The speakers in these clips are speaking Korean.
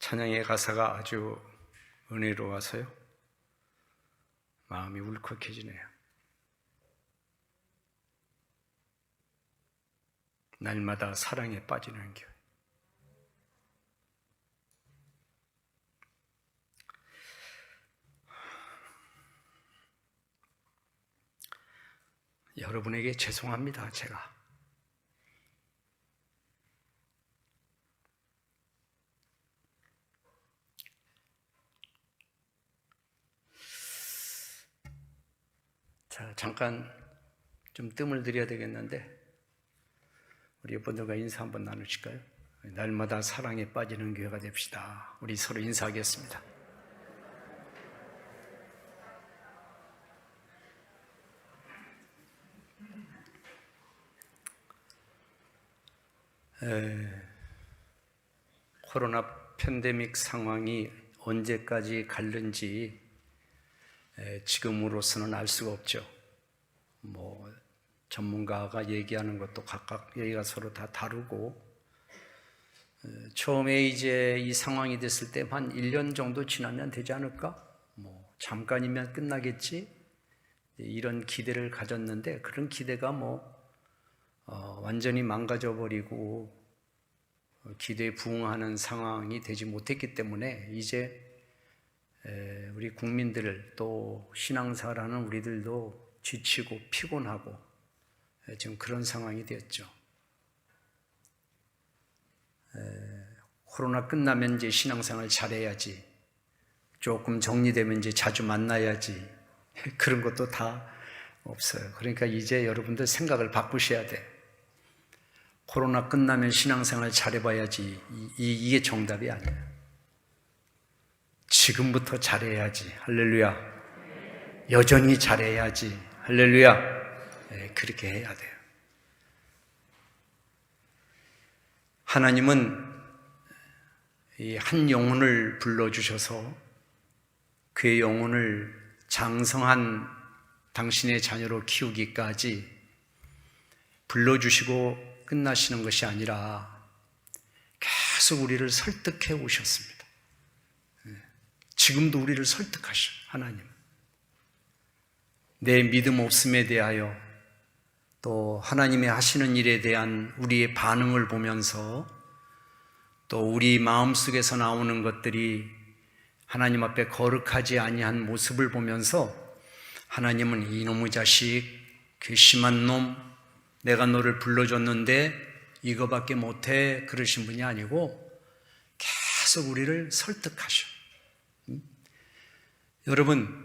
찬양의 가사가 아주 은혜로워서요, 마음이 울컥해지네요. 날마다 사랑에 빠지는 교회. 여러분에게 죄송합니다, 제가. 자, 잠깐 좀 뜸을 들여야 되겠는데, 우리 여러분들과 인사 한번 나누실까요? 날마다 사랑에 빠지는 교회가 됩시다. 우리 서로 인사하겠습니다. 코로나 팬데믹 상황이 언제까지 갈는지 지금으로서는 알 수가 없죠. 전문가가 얘기하는 것도 각각 얘기가 서로 다 다르고, 처음에 이제 이 상황이 됐을 때 한 1년 정도 지나면 되지 않을까? 잠깐이면 끝나겠지? 이런 기대를 가졌는데, 그런 기대가 완전히 망가져버리고 기대에 부응하는 상황이 되지 못했기 때문에 이제 우리 국민들을, 또 신앙사라는 우리들도 지치고 피곤하고 지금 그런 상황이 되었죠. 코로나 끝나면 이제 신앙생활 잘해야지, 조금 정리되면 이제 자주 만나야지, 그런 것도 다 없어요. 그러니까 이제 여러분들 생각을 바꾸셔야 돼. 코로나 끝나면 신앙생활 잘해봐야지, 이게 정답이 아니에요. 지금부터 잘해야지. 할렐루야. 여전히 잘해야지. 할렐루야. 그렇게 해야 돼요. 하나님은 이 한 영혼을 불러주셔서 그의 영혼을 장성한 당신의 자녀로 키우기까지 불러주시고 끝나시는 것이 아니라 계속 우리를 설득해 오셨습니다. 지금도 우리를 설득하셔, 하나님. 내 믿음 없음에 대하여, 또 하나님의 하시는 일에 대한 우리의 반응을 보면서, 또 우리 마음속에서 나오는 것들이 하나님 앞에 거룩하지 아니한 모습을 보면서, 하나님은 이놈의 자식, 괘씸한 놈, 내가 너를 불러줬는데 이거밖에 못해, 그러신 분이 아니고 계속 우리를 설득하셔.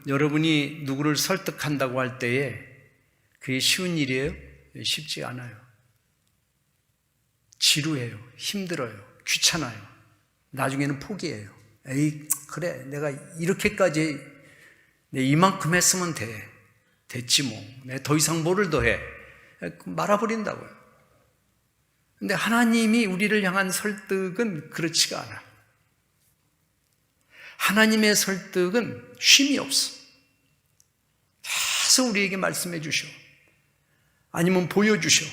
여러분이 누구를 설득한다고 할 때에 그게 쉬운 일이에요? 쉽지 않아요. 지루해요. 힘들어요. 귀찮아요. 나중에는 포기해요. 에이, 그래, 내가 이렇게까지 이만큼 했으면 돼. 됐지 뭐. 내가 더 이상 뭐를 더 해. 말아버린다고요. 근데 하나님이 우리를 향한 설득은 그렇지가 않아. 하나님의 설득은 쉼이 없어. 계속 우리에게 말씀해 주셔. 아니면 보여주셔.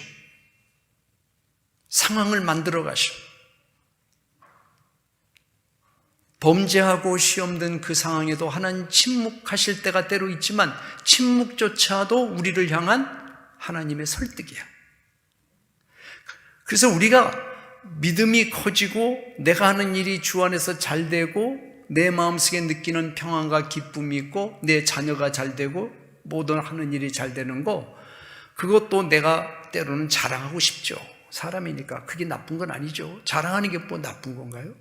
상황을 만들어 가셔. 범죄하고 시험 든 그 상황에도 하나님 침묵하실 때가 때로 있지만, 침묵조차도 우리를 향한 하나님의 설득이야. 그래서 우리가 믿음이 커지고 내가 하는 일이 주 안에서 잘 되고 내 마음속에 느끼는 평안과 기쁨이 있고 내 자녀가 잘 되고 모든 하는 일이 잘 되는 거, 그것도 내가 때로는 자랑하고 싶죠. 사람이니까. 그게 나쁜 건 아니죠. 자랑하는 게 뭐 나쁜 건가요?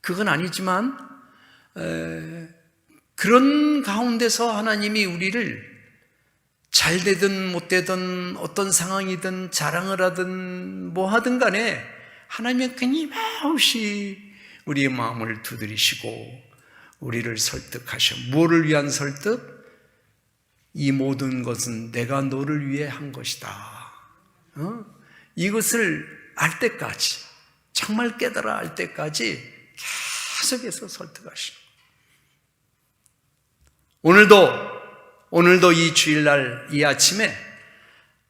그건 아니지만 그런 가운데서 하나님이 우리를 잘 되든 못 되든 어떤 상황이든 자랑을 하든 뭐 하든 간에 하나님은 끊임없이 우리의 마음을 두드리시고 우리를 설득하셔. 무엇을 위한 설득? 이 모든 것은 내가 너를 위해 한 것이다. 이것을 알 때까지, 정말 깨달아 알 때까지 계속해서 설득하셔. 오늘도 이 주일날 이 아침에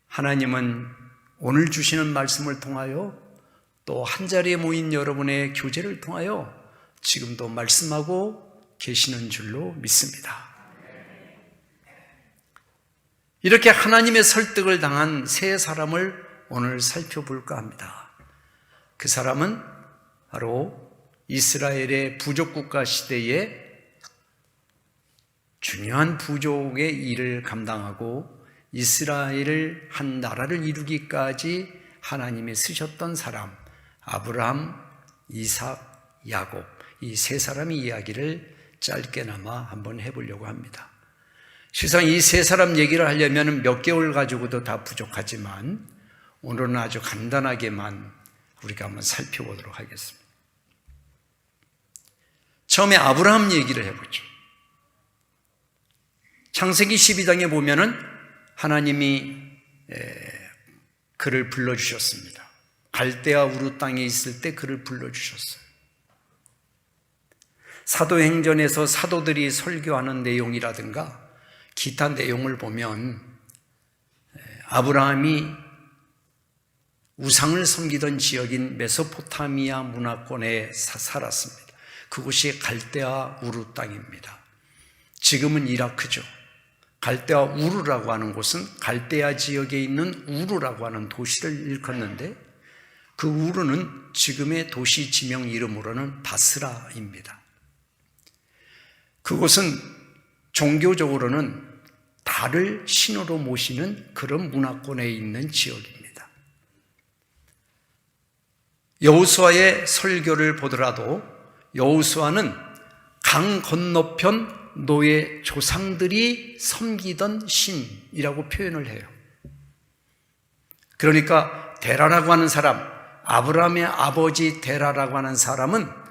하나님은 오늘 주시는 말씀을 통하여 또 한자리에 모인 여러분의 교제를 통하여 지금도 말씀하고 계시는 줄로 믿습니다. 이렇게 하나님의 설득을 당한 세 사람을 오늘 살펴볼까 합니다. 그 사람은 바로 이스라엘의 부족국가 시대에 중요한 부족의 일을 감당하고 이스라엘을 한 나라를 이루기까지 하나님이 쓰셨던 사람, 아브라함, 이삭, 야곱, 이 세 사람의 이야기를 짧게나마 한번 해보려고 합니다. 실상 이 세 사람 얘기를 하려면 몇 개월 가지고도 다 부족하지만 오늘은 아주 간단하게만 우리가 한번 살펴보도록 하겠습니다. 처음에 아브라함 얘기를 해보죠. 창세기 12장에 보면은 하나님이 그를 불러주셨습니다. 갈대아 우르 땅에 있을 때 그를 불러주셨어요. 사도행전에서 사도들이 설교하는 내용이라든가 기타 내용을 보면 아브라함이 우상을 섬기던 지역인 메소포타미아 문화권에 살았습니다. 그곳이 갈대아 우르 땅입니다. 지금은 이라크죠. 갈대아 우르라고 하는 곳은 갈대아 지역에 있는 우르라고 하는 도시를 일컫는데 그 우르는 지금의 도시 지명 이름으로는 바스라입니다. 그곳은 종교적으로는 달을 신으로 모시는 그런 문화권에 있는 지역입니다. 여호수아의 설교를 보더라도 여호수아는 강 건너편 노예 조상들이 섬기던 신이라고 표현을 해요. 그러니까 데라라고 하는 사람, 아브라함의 아버지 데라라고 하는 사람은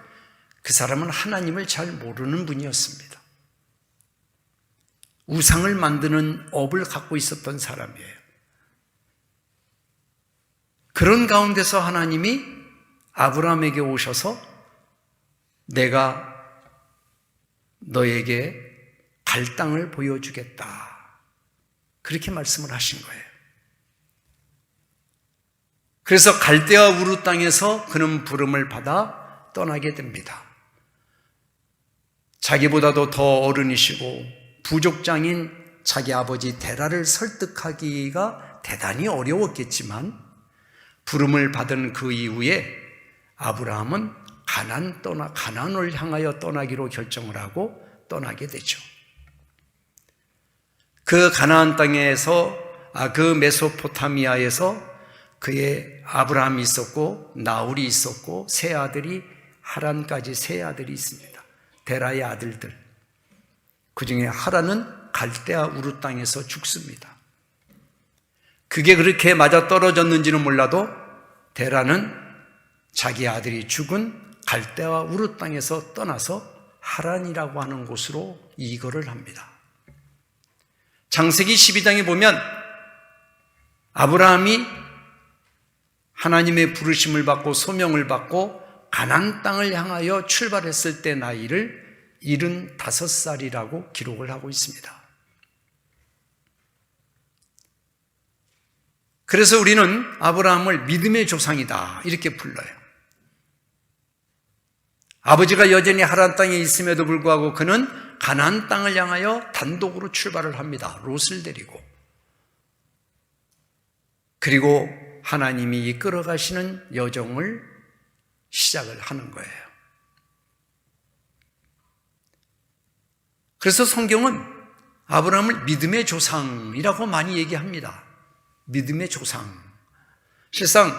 그 사람은 하나님을 잘 모르는 분이었습니다. 우상을 만드는 업을 갖고 있었던 사람이에요. 그런 가운데서 하나님이 아브라함에게 오셔서 내가 너에게 갈 땅을 보여주겠다. 그렇게 말씀을 하신 거예요. 그래서 갈대아 우르 땅에서 그는 부름을 받아 떠나게 됩니다. 자기보다도 더 어른이시고 부족장인 자기 아버지 데라를 설득하기가 대단히 어려웠겠지만 부름을 받은 그 이후에 아브라함은 가나안을 향하여 떠나기로 결정을 하고 떠나게 되죠. 그 가나안 땅에서 그 메소포타미아에서 그의 아브라함이 있었고 나홀이 있었고 세 아들이 하란까지 세 아들이 있습니다. 데라의 아들들. 그 중에 하란은 갈대아 우르 땅에서 죽습니다. 그게 그렇게 맞아 떨어졌는지는 몰라도 데라는 자기 아들이 죽은 갈대아 우르 땅에서 떠나서 하란이라고 하는 곳으로 이거를 합니다. 창세기 12장에 보면 아브라함이 하나님의 부르심을 받고 소명을 받고 가나안 땅을 향하여 출발했을 때 나이를 75살이라고 기록을 하고 있습니다. 그래서 우리는 아브라함을 믿음의 조상이다 이렇게 불러요. 아버지가 여전히 하란 땅에 있음에도 불구하고 그는 가나안 땅을 향하여 단독으로 출발을 합니다. 롯을 데리고. 그리고 하나님이 이끌어가시는 여정을 시작을 하는 거예요. 그래서 성경은 아브라함을 믿음의 조상이라고 많이 얘기합니다. 믿음의 조상. 실상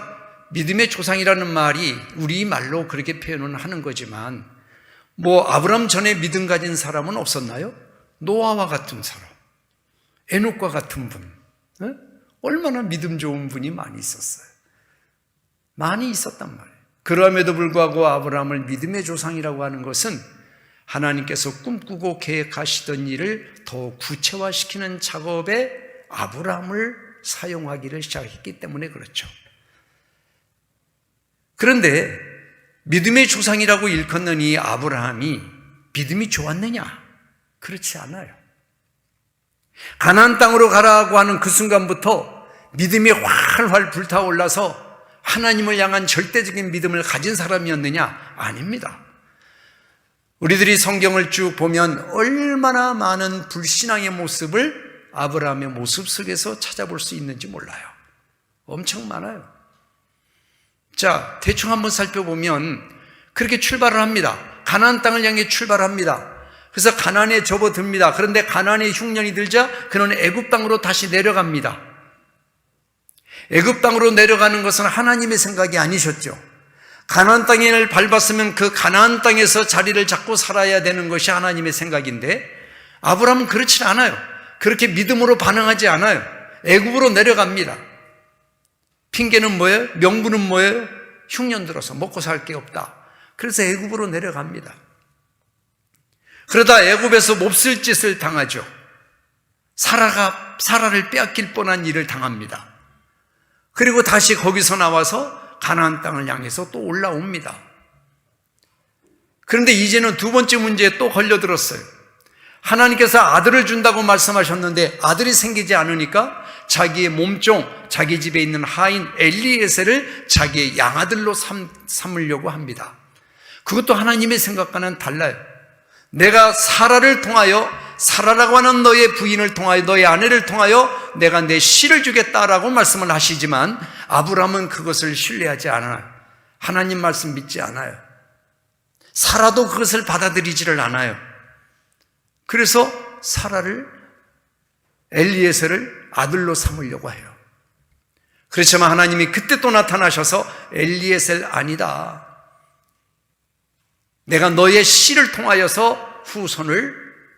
믿음의 조상이라는 말이 우리말로 그렇게 표현은 하는 거지만 아브라함 전에 믿음 가진 사람은 없었나요? 노아와 같은 사람, 에녹과 같은 분, 얼마나 믿음 좋은 분이 많이 있었어요. 많이 있었단 말이에요. 그럼에도 불구하고 아브라함을 믿음의 조상이라고 하는 것은 하나님께서 꿈꾸고 계획하시던 일을 더 구체화시키는 작업에 아브라함을 사용하기를 시작했기 때문에 그렇죠. 그런데 믿음의 조상이라고 일컫는 이 아브라함이 믿음이 좋았느냐? 그렇지 않아요. 가나안 땅으로 가라고 하는 그 순간부터 믿음이 활활 불타올라서 하나님을 향한 절대적인 믿음을 가진 사람이었느냐? 아닙니다. 우리들이 성경을 쭉 보면 얼마나 많은 불신앙의 모습을 아브라함의 모습 속에서 찾아볼 수 있는지 몰라요. 엄청 많아요. 자, 대충 한번 살펴보면 그렇게 출발을 합니다. 가나안 땅을 향해 출발합니다. 그래서 가나안에 접어듭니다. 그런데 가나안에 흉년이 들자 그는 애굽 땅으로 다시 내려갑니다. 애굽 땅으로 내려가는 것은 하나님의 생각이 아니셨죠. 가나안 땅을 밟았으면 그 가나안 땅에서 자리를 잡고 살아야 되는 것이 하나님의 생각인데 아브라함은 그렇지 않아요. 그렇게 믿음으로 반응하지 않아요. 애굽으로 내려갑니다. 핑계는 뭐예요? 명분은 뭐예요? 흉년 들어서 먹고 살 게 없다. 그래서 애굽으로 내려갑니다. 그러다 애굽에서 몹쓸 짓을 당하죠. 사라를 빼앗길 뻔한 일을 당합니다. 그리고 다시 거기서 나와서 가나안 땅을 향해서 또 올라옵니다. 그런데 이제는 두 번째 문제에 또 걸려들었어요. 하나님께서 아들을 준다고 말씀하셨는데 아들이 생기지 않으니까 자기의 몸종, 자기 집에 있는 하인 엘리에셀을 자기의 양아들로 삼으려고 합니다. 그것도 하나님의 생각과는 달라요. 내가 사라를 통하여, 사라라고 하는 너의 부인을 통하여, 너의 아내를 통하여 내가 내 씨를 주겠다라고 말씀을 하시지만 아브라함은 그것을 신뢰하지 않아요. 하나님 말씀 믿지 않아요. 사라도 그것을 받아들이지를 않아요. 그래서 사라를, 엘리에셀을 아들로 삼으려고 해요. 그렇지만 하나님이 그때 또 나타나셔서 엘리에셀 아니다. 내가 너의 씨를 통하여서 후손을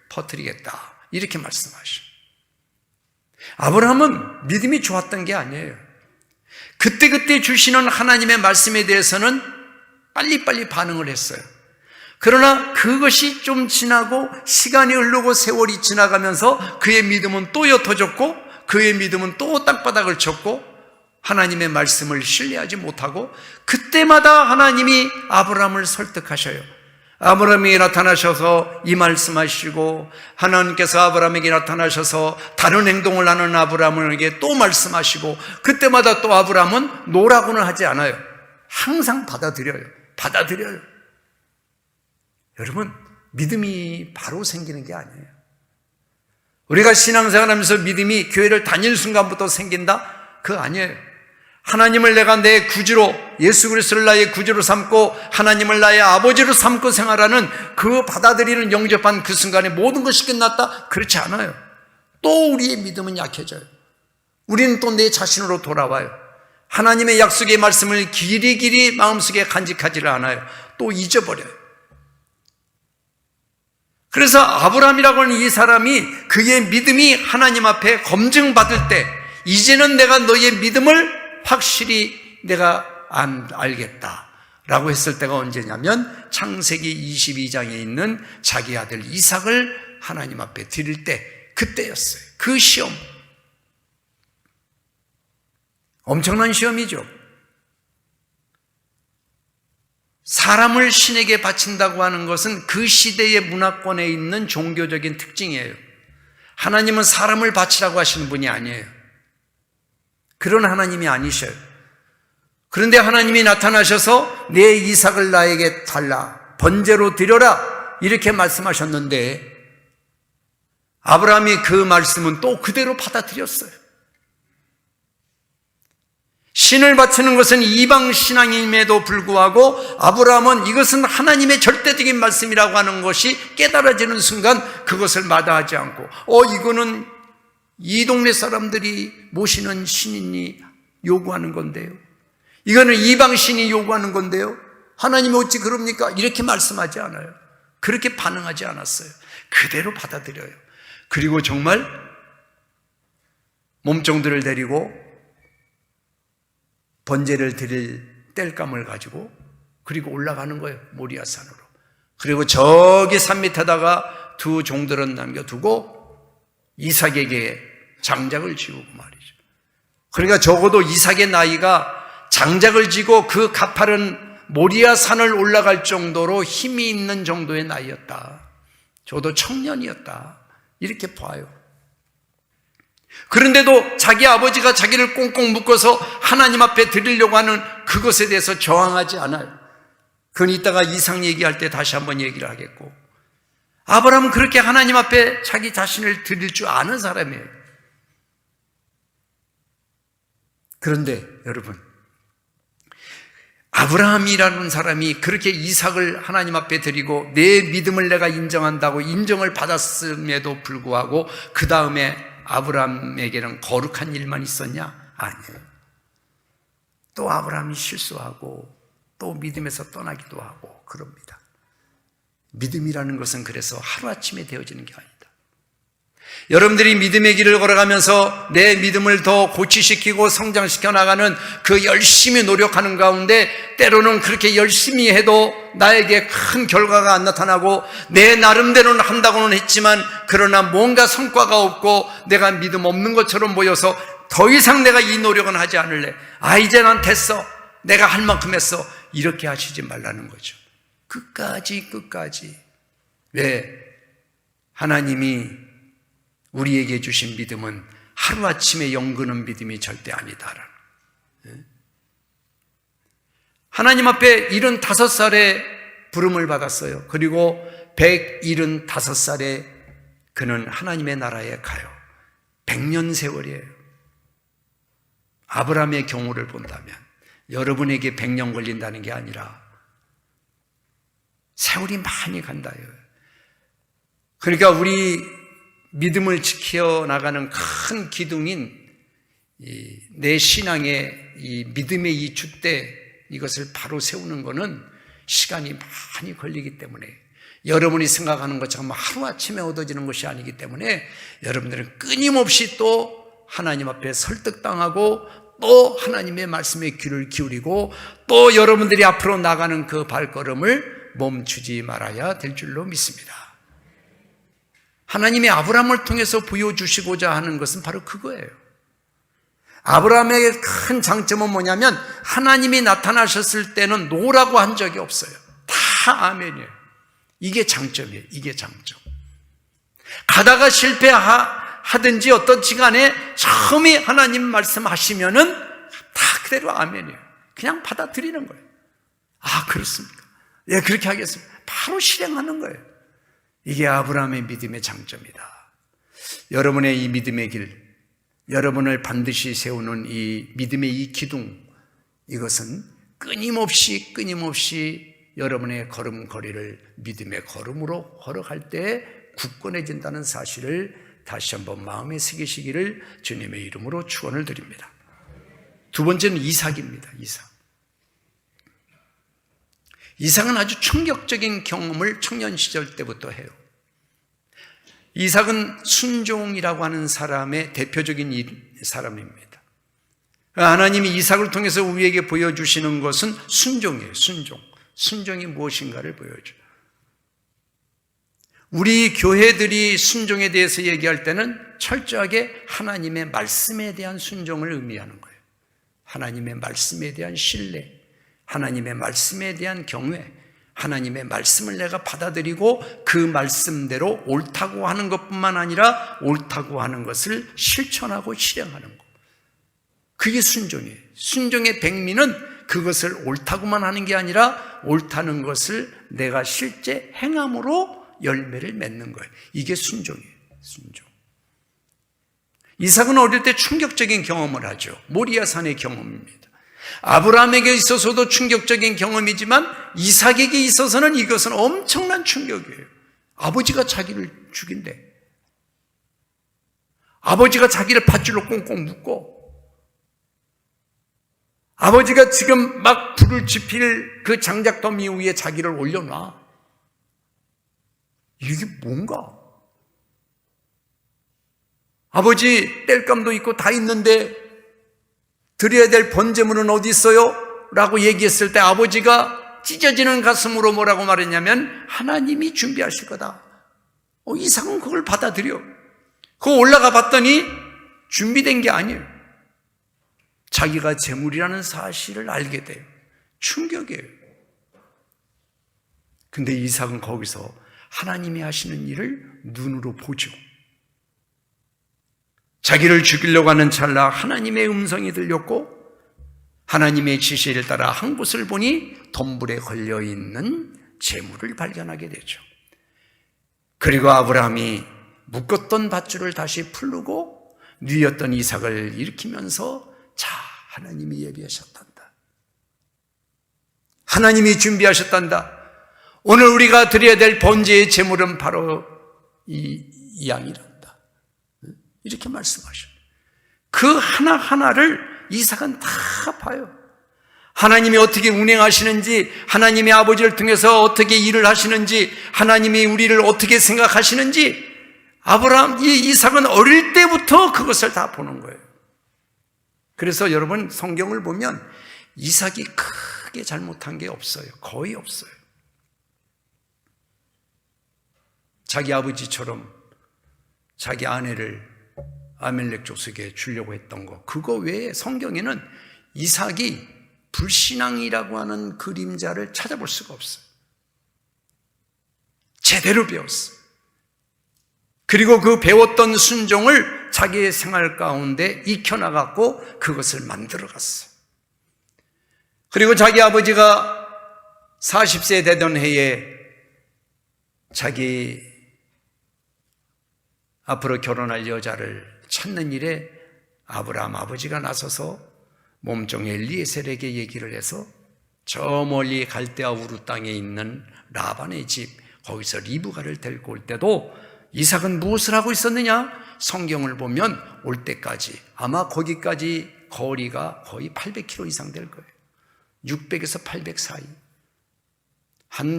퍼뜨리겠다. 이렇게 말씀하셔. 아브라함은 믿음이 좋았던 게 아니에요. 그때그때 주시는 하나님의 말씀에 대해서는 빨리빨리 반응을 했어요. 그러나 그것이 좀 지나고 시간이 흐르고 세월이 지나가면서 그의 믿음은 또 옅어졌고 그의 믿음은 또 땅바닥을 쳤고 하나님의 말씀을 신뢰하지 못하고 그때마다 하나님이 아브라함을 설득하셔요. 아브라함이 나타나셔서 이 말씀하시고 하나님께서 아브라함에게 나타나셔서 다른 행동을 하는 아브라함에게 또 말씀하시고 그때마다 또 아브라함은 노라고는 하지 않아요. 항상 받아들여요. 여러분, 믿음이 바로 생기는 게 아니에요. 우리가 신앙생활하면서 믿음이 교회를 다닐 순간부터 생긴다? 그거 아니에요. 하나님을 내가 내 구주로, 예수 그리스도를 나의 구주로 삼고 하나님을 나의 아버지로 삼고 생활하는 그 받아들이는 영접한 그 순간에 모든 것이 끝났다? 그렇지 않아요. 또 우리의 믿음은 약해져요. 우리는 또 내 자신으로 돌아와요. 하나님의 약속의 말씀을 길이길이 마음속에 간직하지를 않아요. 또 잊어버려요. 그래서 아브라함이라고 하는 이 사람이 그의 믿음이 하나님 앞에 검증받을 때 이제는 내가 너의 믿음을 확실히 내가 알겠다라고 했을 때가 언제냐면 창세기 22장에 있는 자기 아들 이삭을 하나님 앞에 드릴 때 그때였어요. 그 시험. 엄청난 시험이죠. 사람을 신에게 바친다고 하는 것은 그 시대의 문화권에 있는 종교적인 특징이에요. 하나님은 사람을 바치라고 하시는 분이 아니에요. 그런 하나님이 아니셔요. 그런데 하나님이 나타나셔서 내 이삭을 나에게 달라, 번제로 드려라 이렇게 말씀하셨는데 아브라함이 그 말씀은 또 그대로 받아들였어요. 신을 바치는 것은 이방 신앙임에도 불구하고 아브라함은 이것은 하나님의 절대적인 말씀이라고 하는 것이 깨달아지는 순간 그것을 마다하지 않고 이거는 이 동네 사람들이 모시는 신인이 요구하는 건데요. 이거는 이방 신이 요구하는 건데요. 하나님이 어찌 그럽니까? 이렇게 말씀하지 않아요. 그렇게 반응하지 않았어요. 그대로 받아들여요. 그리고 정말 몸종들을 데리고 번제를 드릴 땔감을 가지고 그리고 올라가는 거예요. 모리아산으로. 그리고 저기 산 밑에다가 두 종들은 남겨두고 이삭에게 장작을 지우고 말이죠. 그러니까 적어도 이삭의 나이가 장작을 지고 그 가파른 모리아산을 올라갈 정도로 힘이 있는 정도의 나이였다. 저도 청년이었다. 이렇게 봐요. 그런데도 자기 아버지가 자기를 꽁꽁 묶어서 하나님 앞에 드리려고 하는 그것에 대해서 저항하지 않아요. 그건 이따가 이삭 얘기할 때 다시 한번 얘기를 하겠고, 아브라함은 그렇게 하나님 앞에 자기 자신을 드릴 줄 아는 사람이에요. 그런데 여러분, 아브라함이라는 사람이 그렇게 이삭을 하나님 앞에 드리고 내 믿음을 내가 인정한다고 인정을 받았음에도 불구하고 그 다음에 아브라함에게는 거룩한 일만 있었냐? 아니에요. 또 아브라함이 실수하고 또 믿음에서 떠나기도 하고 그럽니다. 믿음이라는 것은 그래서 하루아침에 되어지는 게 아니다. 여러분들이 믿음의 길을 걸어가면서 내 믿음을 더 고취시키고 성장시켜 나가는 그 열심히 노력하는 가운데 때로는 그렇게 열심히 해도 나에게 큰 결과가 안 나타나고 내 나름대로는 한다고는 했지만 그러나 뭔가 성과가 없고 내가 믿음 없는 것처럼 보여서 더 이상 내가 이 노력은 하지 않을래. 이제 난 됐어. 내가 할 만큼 했어. 이렇게 하시지 말라는 거죠. 끝까지. 왜? 하나님이 우리에게 주신 믿음은 하루아침에 영그는 믿음이 절대 아니다라는. 하나님 앞에 75살에 부름을 받았어요. 그리고 175살에 그는 하나님의 나라에 가요. 100년 세월이에요. 아브라함의 경우를 본다면 여러분에게 100년 걸린다는 게 아니라 세월이 많이 간다요. 그러니까 우리 믿음을 지켜나가는 큰 기둥인 내 신앙의 이 믿음의 이 줏대, 이것을 바로 세우는 것은 시간이 많이 걸리기 때문에 여러분이 생각하는 것처럼 하루아침에 얻어지는 것이 아니기 때문에 여러분들은 끊임없이 또 하나님 앞에 설득당하고 또 하나님의 말씀에 귀를 기울이고 또 여러분들이 앞으로 나가는 그 발걸음을 멈추지 말아야 될 줄로 믿습니다. 하나님이 아브라함을 통해서 보여주시고자 하는 것은 바로 그거예요. 아브라함의 큰 장점은 뭐냐면 하나님이 나타나셨을 때는 노라고 한 적이 없어요. 다 아멘이에요. 이게 장점이에요. 이게 장점. 가다가 실패하든지 어떤지 간에 처음에 하나님 말씀하시면은 다 그대로 아멘이에요. 그냥 받아들이는 거예요. 그렇습니까? 예, 그렇게 하겠습니다. 바로 실행하는 거예요. 이게 아브라함의 믿음의 장점이다. 여러분의 이 믿음의 길, 여러분을 반드시 세우는 이 믿음의 이 기둥, 이것은 끊임없이 여러분의 걸음걸이를 믿음의 걸음으로 걸어갈 때 굳건해진다는 사실을 다시 한번 마음에 새기시기를 주님의 이름으로 축원을 드립니다. 두 번째는 이삭입니다. 이삭은 아주 충격적인 경험을 청년 시절 때부터 해요. 이삭은 순종이라고 하는 사람의 대표적인 사람입니다. 하나님이 이삭을 통해서 우리에게 보여주시는 것은 순종이에요. 순종이 무엇인가를 보여줘요. 우리 교회들이 순종에 대해서 얘기할 때는 철저하게 하나님의 말씀에 대한 순종을 의미하는 거예요. 하나님의 말씀에 대한 신뢰, 하나님의 말씀에 대한 경외, 하나님의 말씀을 내가 받아들이고 그 말씀대로 옳다고 하는 것뿐만 아니라 옳다고 하는 것을 실천하고 실행하는 것. 그게 순종이에요. 순종의 백미는 그것을 옳다고만 하는 게 아니라 옳다는 것을 내가 실제 행함으로 열매를 맺는 거예요. 이게 순종이에요. 순종. 이삭은 어릴 때 충격적인 경험을 하죠. 모리아산의 경험입니다. 아브라함에게 있어서도 충격적인 경험이지만 이삭에게 있어서는 이것은 엄청난 충격이에요. 아버지가 자기를 죽인대. 아버지가 자기를 밧줄로 꽁꽁 묶고 아버지가 지금 막 불을 지필 그 장작더미 위에 자기를 올려놔. 이게 뭔가? 아버지 땔감도 있고 다 있는데 드려야 될 번제물은 어디 있어요? 라고 얘기했을 때 아버지가 찢어지는 가슴으로 뭐라고 말했냐면 하나님이 준비하실 거다. 이삭은 그걸 받아들여. 그거 올라가 봤더니 준비된 게 아니에요. 자기가 재물이라는 사실을 알게 돼요. 충격이에요. 근데 이삭은 거기서 하나님이 하시는 일을 눈으로 보죠. 자기를 죽이려고 하는 찰나 하나님의 음성이 들렸고 하나님의 지시를 따라 한 곳을 보니 덤불에 걸려있는 재물을 발견하게 되죠. 그리고 아브라함이 묶었던 밧줄을 다시 풀고 뉘었던 이삭을 일으키면서 자, 하나님이 예비하셨단다. 하나님이 준비하셨단다. 오늘 우리가 드려야 될 번제의 제물은 바로 이 양이란다. 이렇게 말씀하셔요. 그 하나하나를 이삭은 다 봐요. 하나님이 어떻게 운행하시는지, 하나님의 아버지를 통해서 어떻게 일을 하시는지, 하나님이 우리를 어떻게 생각하시는지, 이삭은 어릴 때부터 그것을 다 보는 거예요. 그래서 여러분 성경을 보면 이삭이 크게 잘못한 게 없어요. 거의 없어요. 자기 아버지처럼 자기 아내를 아멜렉 족속에 주려고 했던 거, 그거 외에 성경에는 이삭이 불신앙이라고 하는 그림자를 찾아볼 수가 없어요. 제대로 배웠어요. 그리고 그 배웠던 순종을 자기의 생활 가운데 익혀나갔고 그것을 만들어갔어요. 그리고 자기 아버지가 40세 되던 해에 자기 앞으로 결혼할 여자를 찾는 일에 아브라함 아버지가 나서서 몸종 엘리에셀에게 얘기를 해서 저 멀리 갈대아 우르 땅에 있는 라반의 집, 거기서 리브가를 데리고 올 때도 이삭은 무엇을 하고 있었느냐? 성경을 보면 올 때까지 아마 거기까지 거리가 거의 800km 이상 될 거예요. 600에서 800 사이.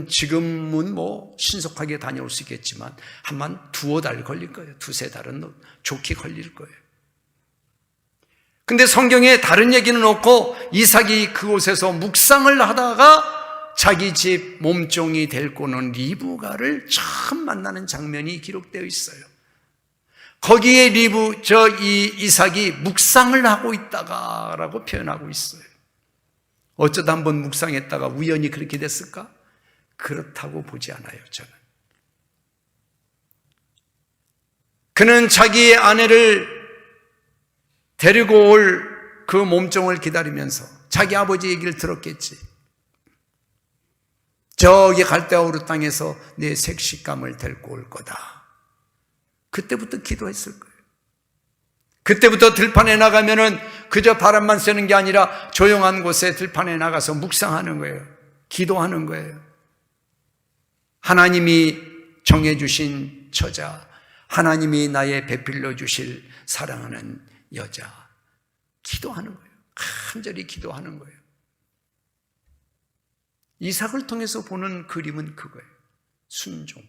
지금은 신속하게 다녀올 수 있겠지만 한 두어 달 걸릴 거예요. 두세 달은 좋게 걸릴 거예요. 근데 성경에 다른 얘기는 없고 이삭이 그곳에서 묵상을 하다가 자기 집 몸종이 데리고 오는 리브가를 처음 만나는 장면이 기록되어 있어요. 거기에 이삭이 묵상을 하고 있다가라고 표현하고 있어요. 어쩌다 한번 묵상했다가 우연히 그렇게 됐을까? 그렇다고 보지 않아요, 저는. 그는 자기의 아내를 데리고 올 그 몸종을 기다리면서 자기 아버지 얘기를 들었겠지. 저기 갈대아 우르 땅에서 내 색시감을 데리고 올 거다. 그때부터 기도했을 거예요. 그때부터 들판에 나가면은 그저 바람만 쐬는 게 아니라 조용한 곳에 들판에 나가서 묵상하는 거예요. 기도하는 거예요. 하나님이 정해주신 처자, 하나님이 나의 배필러 주실 사랑하는 여자, 기도하는 거예요. 간절히 기도하는 거예요. 이삭을 통해서 보는 그림은 그거예요. 순종.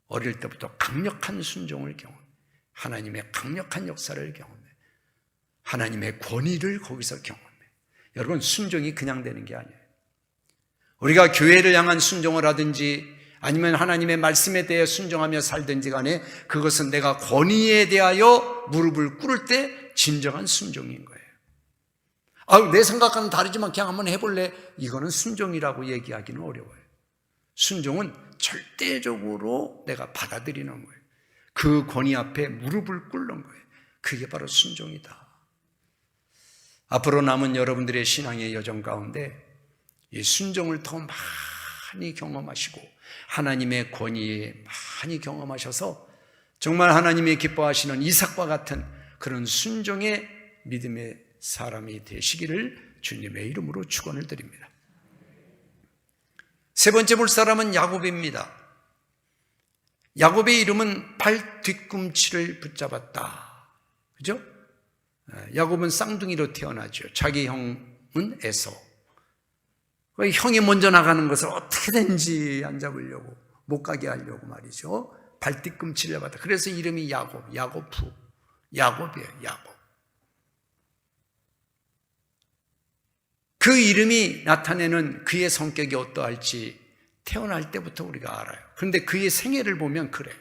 어릴 때부터 강력한 순종을 경험해. 하나님의 강력한 역사를 경험해. 하나님의 권위를 거기서 경험해. 여러분, 순종이 그냥 되는 게 아니에요. 우리가 교회를 향한 순종을 하든지 아니면 하나님의 말씀에 대해 순종하며 살든지 간에 그것은 내가 권위에 대하여 무릎을 꿇을 때 진정한 순종인 거예요. 내 생각과는 다르지만 그냥 한번 해볼래? 이거는 순종이라고 얘기하기는 어려워요. 순종은 절대적으로 내가 받아들이는 거예요. 그 권위 앞에 무릎을 꿇는 거예요. 그게 바로 순종이다. 앞으로 남은 여러분들의 신앙의 여정 가운데 이 순종을 더 많이 경험하시고 하나님의 권위에 많이 경험하셔서 정말 하나님이 기뻐하시는 이삭과 같은 그런 순종의 믿음의 사람이 되시기를 주님의 이름으로 축원을 드립니다. 세 번째 볼 사람은 야곱입니다. 야곱의 이름은 발 뒤꿈치를 붙잡았다. 그죠? 야곱은 쌍둥이로 태어나죠. 자기 형은 에서. 형이 먼저 나가는 것을 어떻게든지 안 잡으려고, 못 가게 하려고 말이죠. 발 뒤꿈치를 잡았다. 그래서 이름이 야곱이에요. 야곱. 그 이름이 나타내는 그의 성격이 어떠할지 태어날 때부터 우리가 알아요. 그런데 그의 생애를 보면 그래요.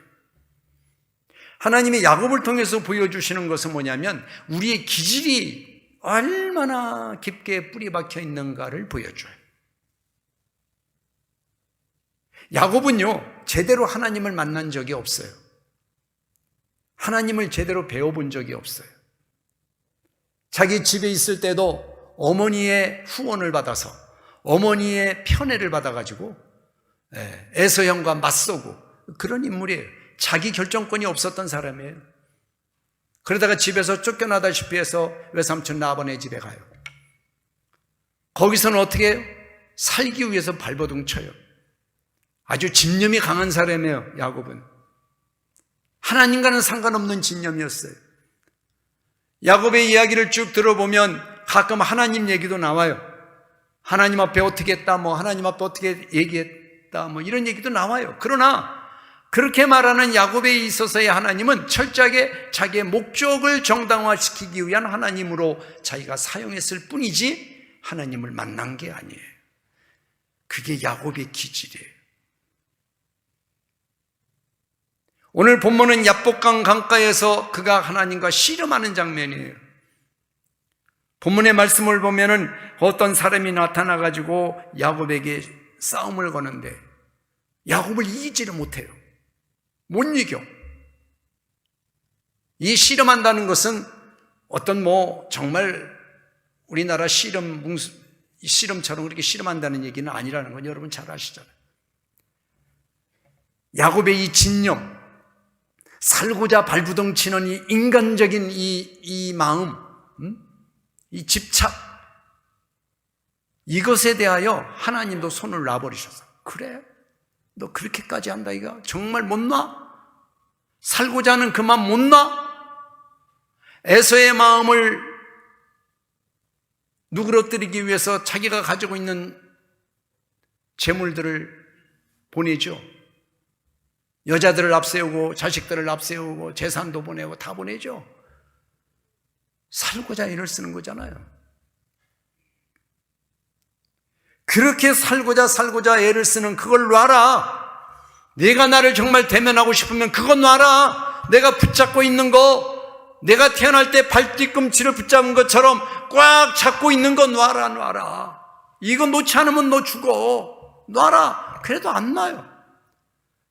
하나님이 야곱을 통해서 보여주시는 것은 뭐냐면 우리의 기질이 얼마나 깊게 뿌리 박혀 있는가를 보여줘요. 야곱은요, 제대로 하나님을 만난 적이 없어요. 하나님을 제대로 배워본 적이 없어요. 자기 집에 있을 때도 어머니의 후원을 받아서 어머니의 편애를 받아가지고 에서 형과 맞서고 그런 인물이에요. 자기 결정권이 없었던 사람이에요. 그러다가 집에서 쫓겨나다시피 해서 외삼촌 라반의 집에 가요. 거기서는 어떻게 해요? 살기 위해서 발버둥 쳐요. 아주 집념이 강한 사람이에요. 야곱은 하나님과는 상관없는 집념이었어요. 야곱의 이야기를 쭉 들어보면 가끔 하나님 얘기도 나와요. 하나님 앞에 어떻게 했다, 하나님 앞에 어떻게 얘기했다, 이런 얘기도 나와요. 그러나 그렇게 말하는 야곱에 있어서의 하나님은 철저하게 자기의 목적을 정당화시키기 위한 하나님으로 자기가 사용했을 뿐이지 하나님을 만난 게 아니에요. 그게 야곱의 기질이에요. 오늘 본문은 야복강 강가에서 그가 하나님과 씨름하는 장면이에요. 본문의 말씀을 보면은 어떤 사람이 나타나가지고 야곱에게 싸움을 거는데 야곱을 이기지를 못해요. 못 이겨. 씨름한다는 것은 어떤 정말 우리나라 씨름처럼 그렇게 씨름한다는 얘기는 아니라는 건 여러분 잘 아시잖아요. 야곱의 이 진념, 살고자 발부둥 치는 이 인간적인 이 마음, 이 집착, 이것에 대하여 하나님도 손을 놔버리셔서 그래? 너 그렇게까지 한다 이거? 정말 못 놔? 살고자 하는 그 마음 못 놔? 에서의 마음을 누그러뜨리기 위해서 자기가 가지고 있는 재물들을 보내죠. 여자들을 앞세우고 자식들을 앞세우고 재산도 보내고 다 보내죠. 살고자 애를 쓰는 거잖아요. 그렇게 살고자 애를 쓰는 그걸 놔라. 네가 나를 정말 대면하고 싶으면 그건 놔라. 내가 붙잡고 있는 거, 내가 태어날 때 발뒤꿈치를 붙잡은 것처럼 꽉 잡고 있는 거 놔라. 이거 놓지 않으면 너 죽어. 놔라. 그래도 안 놔요.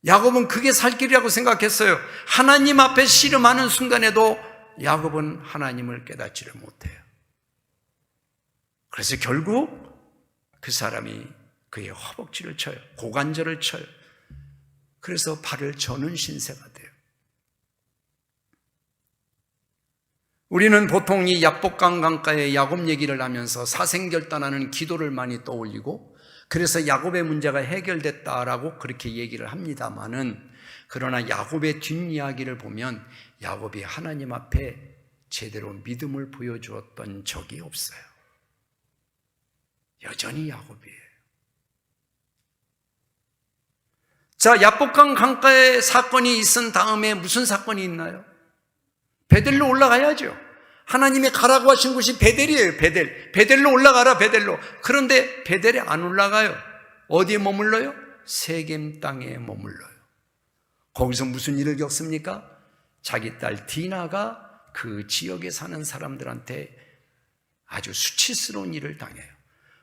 야곱은 그게 살 길이라고 생각했어요. 하나님 앞에 씨름하는 순간에도 야곱은 하나님을 깨닫지를 못해요. 그래서 결국 그 사람이 그의 허벅지를 쳐요. 고관절을 쳐요. 그래서 발을 저는 신세가 돼요. 우리는 보통 이 야복강 강가의 야곱 얘기를 하면서 사생결단하는 기도를 많이 떠올리고 그래서 야곱의 문제가 해결됐다라고 그렇게 얘기를 합니다마는 그러나 야곱의 뒷이야기를 보면 야곱이 하나님 앞에 제대로 믿음을 보여주었던 적이 없어요. 여전히 야곱이에요. 자, 야복강 강가에 사건이 있은 다음에 무슨 사건이 있나요? 베델로 올라가야죠. 하나님이 가라고 하신 곳이 베델이에요. 베델로 올라가라. 베델로. 그런데 베델에 안 올라가요. 어디에 머물러요? 세겜 땅에 머물러요. 거기서 무슨 일을 겪습니까? 자기 딸 디나가 그 지역에 사는 사람들한테 아주 수치스러운 일을 당해요.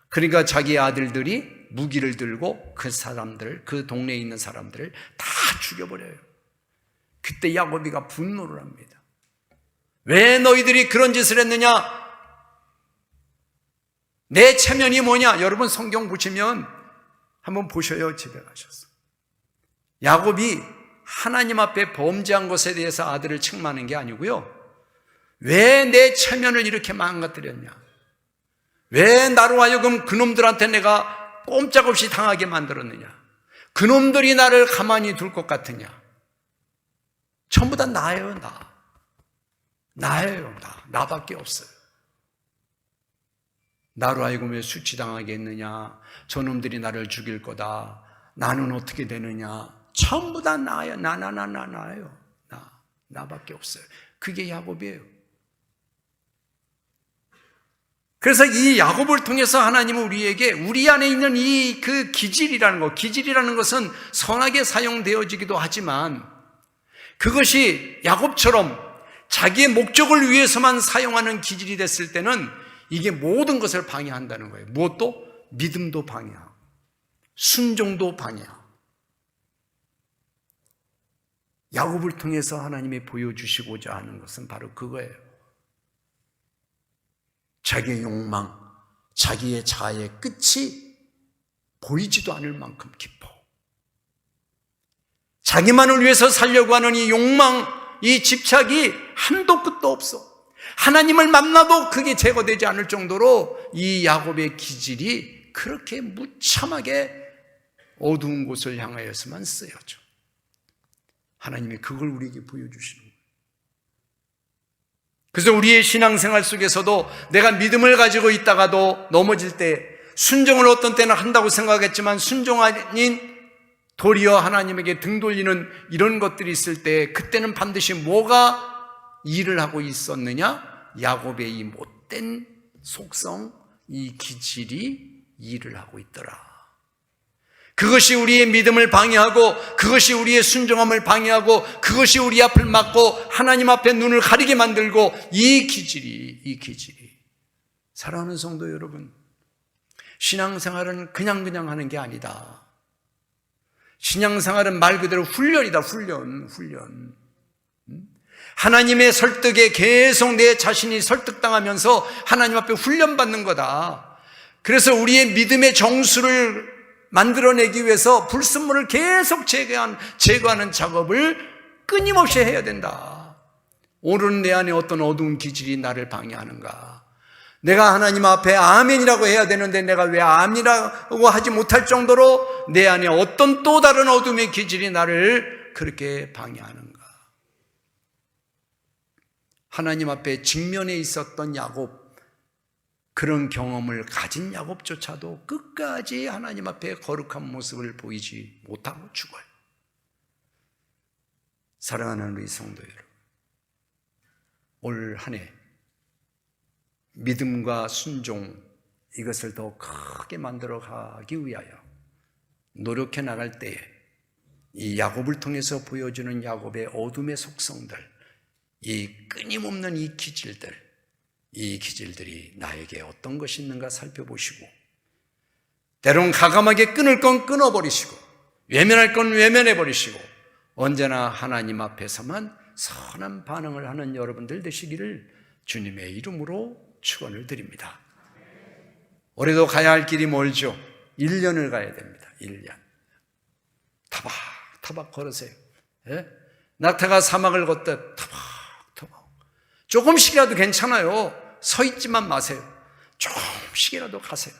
그러니까 자기 아들들이 무기를 들고 그 동네에 있는 사람들을 다 죽여버려요. 그때 야곱이가 분노를 합니다. 왜 너희들이 그런 짓을 했느냐? 내 체면이 뭐냐? 여러분 성경 보시면 한번 보셔요. 집에 가셔서. 야곱이 하나님 앞에 범죄한 것에 대해서 아들을 책망하는 게 아니고요. 왜 내 체면을 이렇게 망가뜨렸냐? 왜 나로 하여금 그놈들한테 내가 꼼짝없이 당하게 만들었느냐? 그놈들이 나를 가만히 둘 것 같으냐? 전부 다 나예요. 나예요. 나밖에 없어요. 나로 하여금 왜 수치당하게 했느냐? 저놈들이 나를 죽일 거다. 나는 어떻게 되느냐? 전부 다 나예요. 나예요. 나밖에 없어요. 그게 야곱이에요. 그래서 이 야곱을 통해서 하나님은 우리에게 우리 안에 있는 그 기질이라는 것은 선하게 사용되어지기도 하지만 그것이 야곱처럼 자기의 목적을 위해서만 사용하는 기질이 됐을 때는 이게 모든 것을 방해한다는 거예요. 무엇도? 믿음도 방해하고 순종도 방해하고. 야곱을 통해서 하나님이 보여주시고자 하는 것은 바로 그거예요. 자기의 욕망, 자기의 자아의 끝이 보이지도 않을 만큼 깊어. 자기만을 위해서 살려고 하는 이 욕망, 이 집착이 한도 끝도 없어. 하나님을 만나도 그게 제거되지 않을 정도로 이 야곱의 기질이 그렇게 무참하게 어두운 곳을 향하여서만 쓰여져. 하나님이 그걸 우리에게 보여주시는 거예요. 그래서 우리의 신앙생활 속에서도 내가 믿음을 가지고 있다가도 넘어질 때 순종을 어떤 때는 한다고 생각했지만 순종 아닌 도리어 하나님에게 등 돌리는 이런 것들이 있을 때 그때는 반드시 뭐가 일을 하고 있었느냐? 야곱의 이 못된 속성, 이 기질이 일을 하고 있더라. 그것이 우리의 믿음을 방해하고 그것이 우리의 순종함을 방해하고 그것이 우리 앞을 막고 하나님 앞에 눈을 가리게 만들고 이 기질이 사랑하는 성도 여러분, 신앙생활은 그냥 하는 게 아니다. 신앙생활은 말 그대로 훈련이다. 훈련. 하나님의 설득에 계속 내 자신이 설득당하면서 하나님 앞에 훈련받는 거다. 그래서 우리의 믿음의 정수를 만들어내기 위해서 불순물을 계속 제거하는 작업을 끊임없이 해야 된다. 오늘은 내 안에 어떤 어두운 기질이 나를 방해하는가? 내가 하나님 앞에 아멘이라고 해야 되는데 내가 왜 아멘이라고 하지 못할 정도로 내 안에 어떤 또 다른 어둠의 기질이 나를 그렇게 방해하는가? 하나님 앞에 직면해 있었던 야곱, 그런 경험을 가진 야곱조차도 끝까지 하나님 앞에 거룩한 모습을 보이지 못하고 죽어요. 사랑하는 우리 성도 여러분, 올 한 해 믿음과 순종, 이것을 더 크게 만들어 가기 위하여 노력해 나갈 때에 이 야곱을 통해서 보여주는 야곱의 어둠의 속성들, 이 끊임없는 이 기질들이 나에게 어떤 것이 있는가 살펴보시고, 때론 가감하게 끊을 건 끊어버리시고 외면할 건 외면해버리시고 언제나 하나님 앞에서만 선한 반응을 하는 여러분들 되시기를 주님의 이름으로 축원을 드립니다. 올해도 가야 할 길이 멀죠. 1년을 가야 됩니다. 1년. 타박 걸으세요. 예? 낙타가 사막을 걷듯 타박. 조금씩이라도 괜찮아요. 서 있지만 마세요. 조금씩이라도 가세요.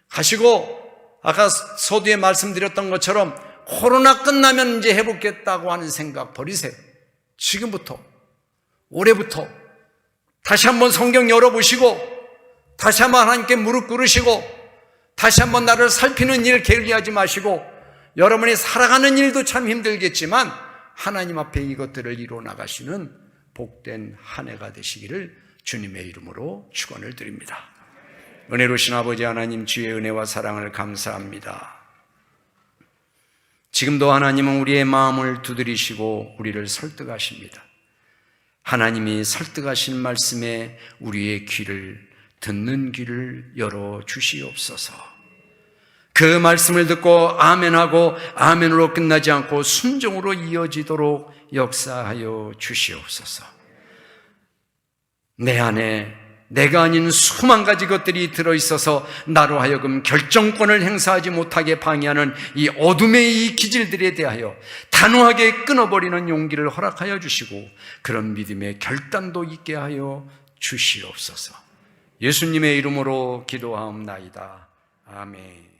가시고 아까 서두에 말씀드렸던 것처럼 코로나 끝나면 이제 해보겠다고 하는 생각 버리세요. 지금부터, 올해부터 다시 한번 성경 열어보시고 다시 한번 하나님께 무릎 꿇으시고 다시 한번 나를 살피는 일 게을리하지 마시고, 여러분이 살아가는 일도 참 힘들겠지만 하나님 앞에 이것들을 이루어 나가시는 복된 한 해가 되시기를 주님의 이름으로 축원을 드립니다. 은혜로우신 아버지 하나님, 주의 은혜와 사랑을 감사합니다. 지금도 하나님은 우리의 마음을 두드리시고 우리를 설득하십니다. 하나님이 설득하신 말씀에 우리의 귀를, 듣는 귀를 열어주시옵소서. 그 말씀을 듣고 아멘하고 아멘으로 끝나지 않고 순종으로 이어지도록 역사하여 주시옵소서. 내 안에 내가 아닌 수만 가지 것들이 들어있어서 나로 하여금 결정권을 행사하지 못하게 방해하는 이 어둠의 이 기질들에 대하여 단호하게 끊어버리는 용기를 허락하여 주시고 그런 믿음의 결단도 있게 하여 주시옵소서. 예수님의 이름으로 기도하옵나이다. 아멘.